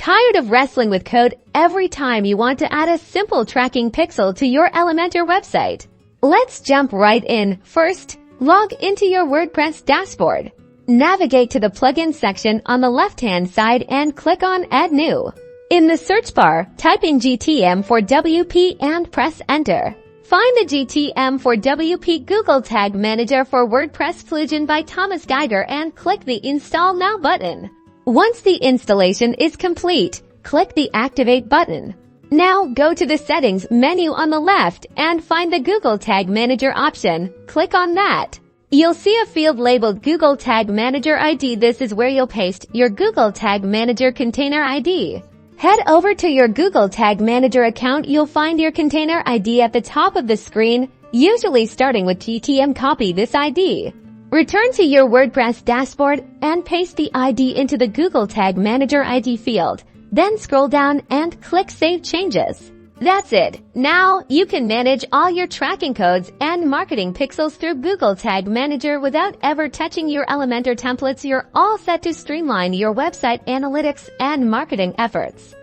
Tired of wrestling with code every time you want to add a simple tracking pixel to your Elementor website? Let's jump right in. First, log into your WordPress dashboard. Navigate to the plugin section on the left-hand side and click on Add New. In the search bar, type in GTM for WP and press Enter. Find the GTM for WP Google Tag Manager for WordPress plugin by Thomas Geiger and click the Install Now button. Once the installation is complete, click the Activate button. Now go to the Settings menu on the left and find the Google Tag Manager option. Click on that. You'll see a field labeled Google Tag Manager ID. This is where you'll paste your Google Tag Manager container ID. Head over to your Google Tag Manager account. You'll find your container ID at the top of the screen, usually starting with GTM. Copy this ID. Return to your WordPress dashboard and paste the ID into the Google Tag Manager ID field. Then scroll down and click Save Changes. That's it. Now you can manage all your tracking codes and marketing pixels through Google Tag Manager without ever touching your Elementor templates. You're all set to streamline your website analytics and marketing efforts.